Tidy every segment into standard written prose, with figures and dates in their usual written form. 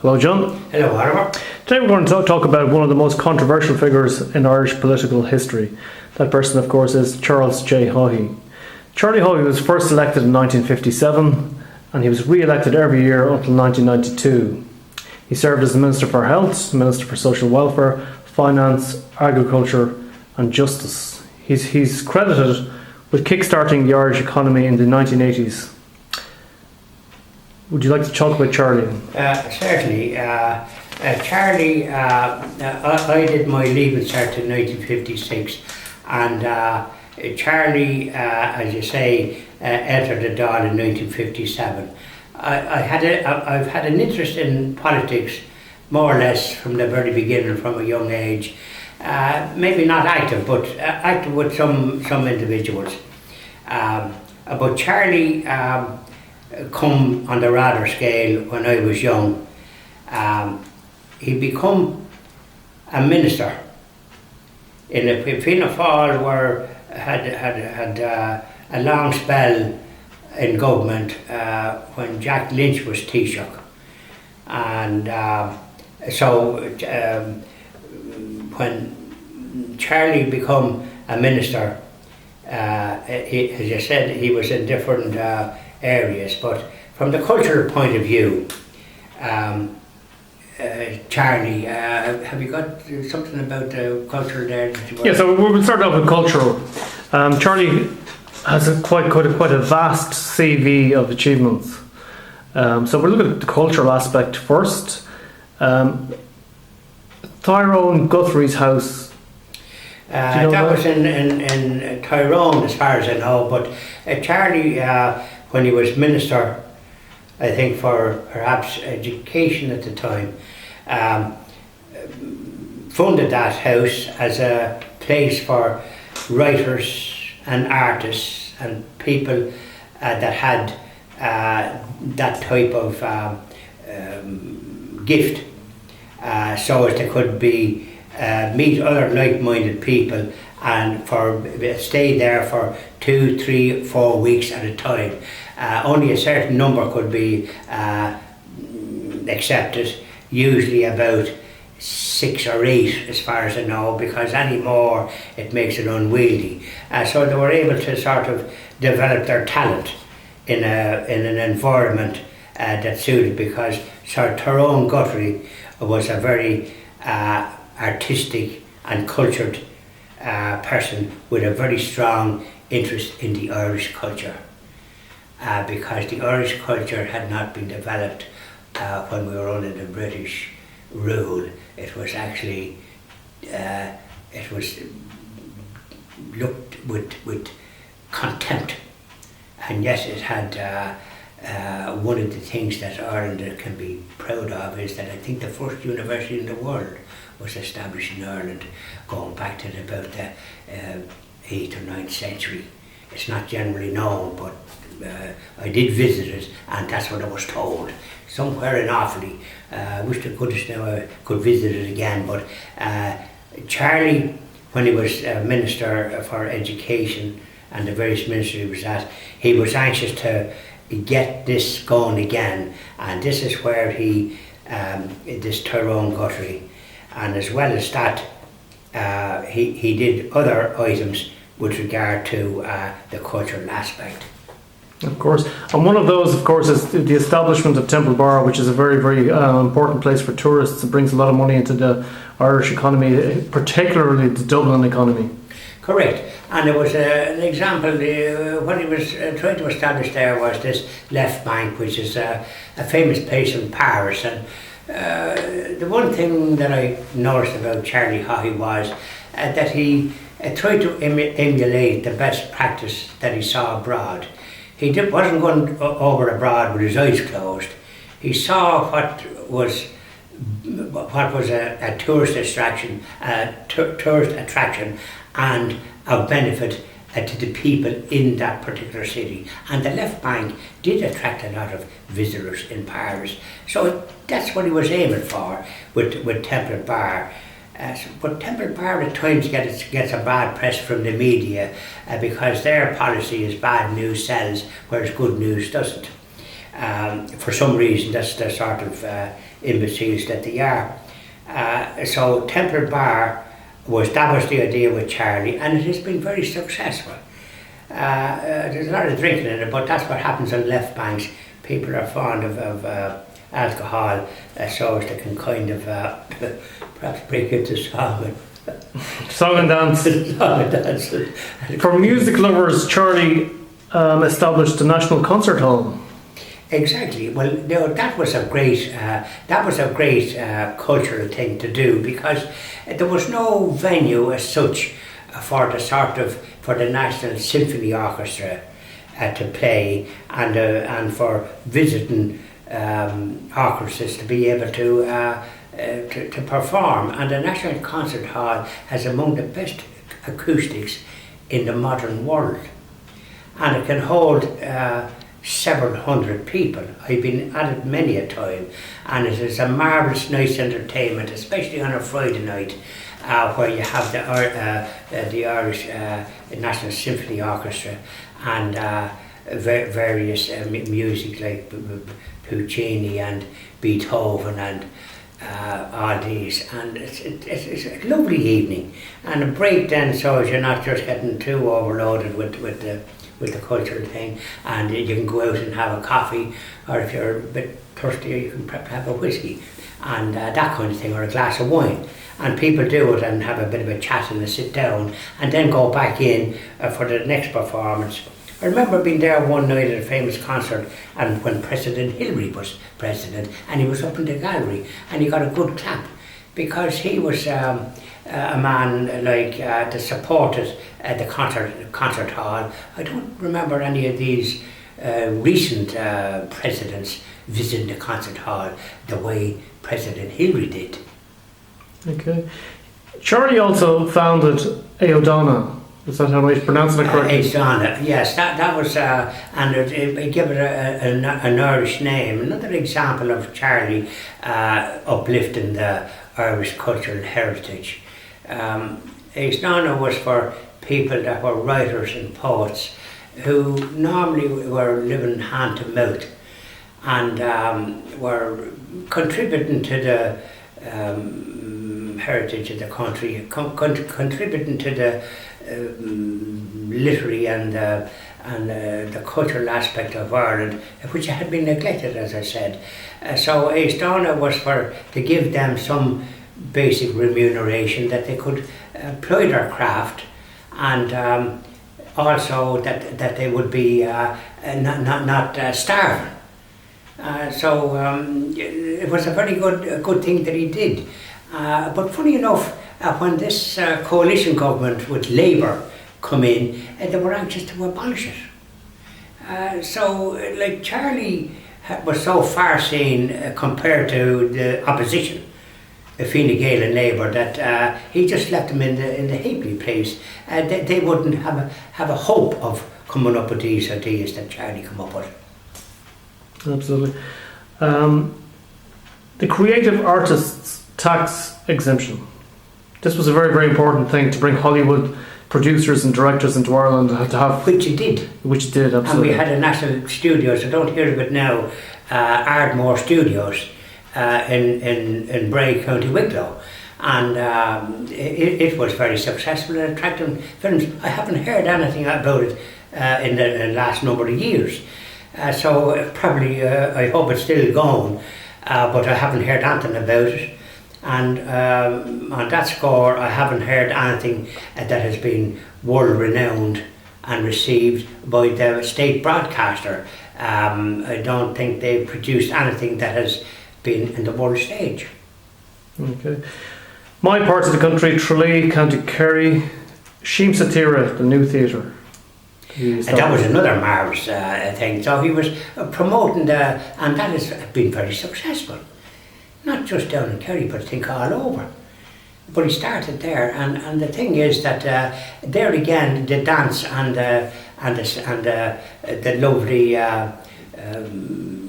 Hello, John. Hello, Oliver. Today we're going to talk about one of the most controversial figures in Irish political history. That person, of course, is Charles J. Haughey. Charlie Haughey was first elected in 1957 and he was re-elected every year until 1992. He served as the Minister for Health, Minister for Social Welfare, Finance, Agriculture and Justice. He's credited with kick-starting the Irish economy in the 1980s. Would you like to talk about Charlie? Certainly. Charlie, I did my leaving cert in 1956, and Charlie, as you say, entered the Dáil in 1957. I've had an interest in politics more or less from the very beginning, from a young age. Maybe not active, but active with some individuals. But Charlie come on the radar scale when I was young. He become a minister in a Fianna Fáil where had a long spell in government when Jack Lynch was Taoiseach, and so when Charlie become a minister, as you said, he was in different areas, but from the cultural point of view, Charlie, have you got something about the culture there? Yeah, so we'll start off with cultural. Charlie has quite a vast CV of achievements. So we'll look at the cultural aspect first. Tyrone Guthrie's house. That was in Tyrone, as far as I know, but Charlie, when he was minister, I think for perhaps education at the time, funded that house as a place for writers and artists and people that had that type of gift, so as they could be meet other like-minded people and stay there for 2, 3, 4 weeks at a time. Only a certain number could be accepted, usually about 6 or 8 as far as I know, because any more it makes it unwieldy. So they were able to sort of develop their talent in an environment that suited, because Sir Tyrone Guthrie was a very artistic and cultured person with a very strong interest in the Irish culture, because the Irish culture had not been developed when we were under the British rule. It was actually it was looked with contempt, and yes, it had one of the things that Ireland can be proud of is that I think the first university in the world was established in Ireland, going back to about the 8th or 9th century. It's not generally known, but I did visit it, and that's what I was told. Somewhere in Offaly. I wish to goodness now I could visit it again, but Charlie, when he was Minister for Education and the various ministries he was at, he was anxious to get this going again, and this is where this Tyrone Guthrie, and as well as that, he did other items with regard to the cultural aspect. Of course, and one of those, of course, is the establishment of Temple Bar, which is a very, very important place for tourists. It brings a lot of money into the Irish economy, particularly the Dublin economy. Correct, and there was an example, what he was trying to establish there was this Left Bank, which is a famous place in Paris, and the one thing that I noticed about Charlie Haughey was that he tried to emulate the best practice that he saw abroad. He wasn't going over abroad with his eyes closed. He saw what was a tourist attraction, and of benefit to the people in that particular city. And the Left Bank did attract a lot of visitors in Paris. So that's what he was aiming for with Temple Bar. But Temple Bar at times gets a bad press from the media because their policy is bad news sells, whereas good news doesn't. For some reason, that's the sort of imbeciles that they are. So Temple Bar that was the idea with Charlie, and it has been very successful. There's a lot of drinking in it, but that's what happens on left banks. People are fond of alcohol, so as they can kind of perhaps break into song. Song and dance. Song and dance. For music lovers, Charlie established the National Concert Hall. Exactly. Well, that was a great cultural thing to do, because there was no venue as such for the National Symphony Orchestra to play, and for visiting orchestras to be able to perform. And the National Concert Hall has among the best acoustics in the modern world, and it can hold several hundred people. I've been at it many a time, and it is a marvellous night's entertainment, especially on a Friday night, where you have the Irish National Symphony Orchestra and various music like Puccini and Beethoven and all these, and it's a lovely evening, and a break then, so as you're not just getting too overloaded with the cultural thing, and you can go out and have a coffee, or if you're a bit thirstier you can perhaps have a whiskey and that kind of thing, or a glass of wine, and people do it and have a bit of a chat and a sit down and then go back in for the next performance. I remember being there one night at a famous concert, and when President Hillary was president, and he was up in the gallery and he got a good clap, because he was a man like that supported the concert hall. I don't remember any of these recent presidents visiting the concert hall the way President Hillary did. Okay. Charlie also founded Aodhana. Is that how I pronounce it correctly? Aodhana, yes, that was, and it gave it an Irish name. Another example of Charlie uplifting the Irish cultural heritage. Aodhana was for people that were writers and poets who normally were living hand to mouth, and were contributing to the heritage of the country, contributing to the literary and the cultural aspect of Ireland, which had been neglected, as I said. So Aodhana was to give them some basic remuneration, that they could ply their craft, and also that they would be not starving. So it was a very good thing that he did. But funny enough, when this coalition government with Labour come in, they were anxious to abolish it. So like Charlie was so far seen compared to the opposition, the Fine Gael and Labour, that he just left them in the halfpenny place. They wouldn't have a hope of coming up with these ideas that Charlie come up with. Absolutely. The creative artists tax exemption. This was a very, very important thing to bring Hollywood producers and directors into Ireland to have. Which it did. Which it did, absolutely. And we had a national studios, I don't hear of it now, Ardmore Studios in Bray, County Wicklow. And it was very successful and attracting films. I haven't heard anything about it in the last number of years. So probably, I hope it's still going, but I haven't heard anything about it. And on that score, I haven't heard anything that has been world renowned and received by the state broadcaster. I don't think they've produced anything that has been in the world stage. Okay. My part of the country, Tralee, County Kerry, Sheem Satira, the new theatre. And that was another marvellous thing. So he was promoting and that has been very successful. Not just down in Kerry, but I think all over. But he started there, and the thing is that there again, the dance and the lovely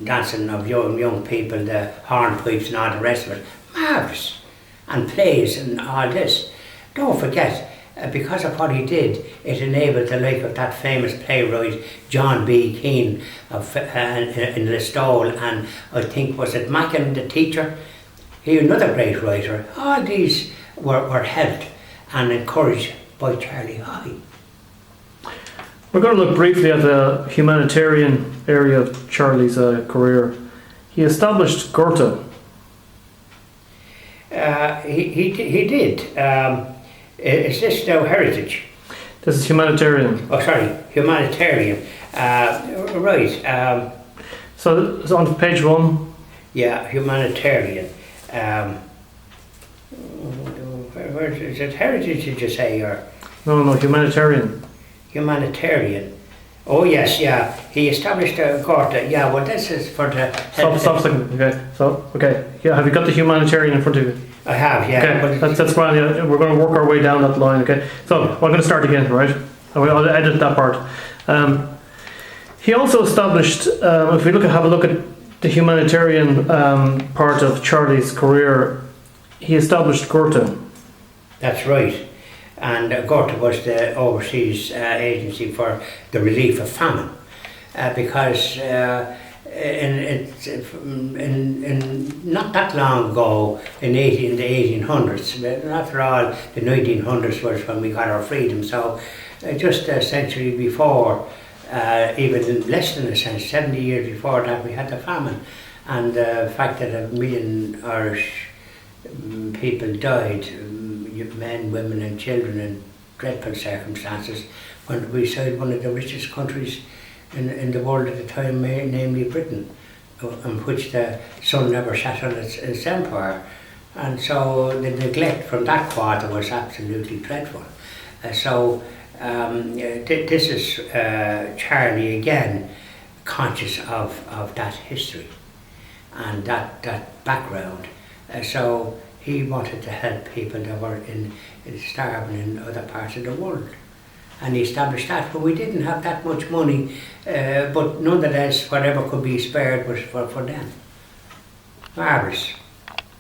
dancing of young people, the hornpipes and all the rest of it, marvellous, and plays and all this. Don't forget, because of what he did, it enabled the like of that famous playwright John B. Keane of, in Listowel, and I think was it Mackin the teacher, he another great writer. All these were helped and encouraged by Charlie Haughey. We're going to look briefly at the humanitarian area of Charlie's career. He established Goethe. He did. Is this now heritage? This is humanitarian. Oh, sorry, humanitarian. Right. So it's on page 1. Yeah, humanitarian. Where is it heritage, did you say, or? No, humanitarian. Humanitarian. Oh yes, yeah. He established a court. Yeah, well, this is for the. Stop a second. Okay. Yeah, have you got the humanitarian in front of you? I have, yeah. Okay, that's fine. Yeah, we're going to work our way down that line. Okay, so I'm going to start again, right? I'll edit that part. He also established. If we have a look at the humanitarian part of Charlie's career, he established Goethe. That's right. And Goethe was the overseas agency for the relief of famine, because in not that long ago, in the 1800s, after all, the 1900s was when we got our freedom. So just a century before, even less than a century, 70 years before that, we had the famine, and the fact that 1 million Irish people died. Men, women and children in dreadful circumstances, when we said one of the richest countries in the world at the time, namely Britain, in which the sun never set on its empire. And so the neglect from that quarter was absolutely dreadful. This is Charlie again, conscious of that history and that background. So he wanted to help people that were starving in other parts of the world. And he established that, but we didn't have that much money, but nonetheless, whatever could be spared was for them. Marvellous.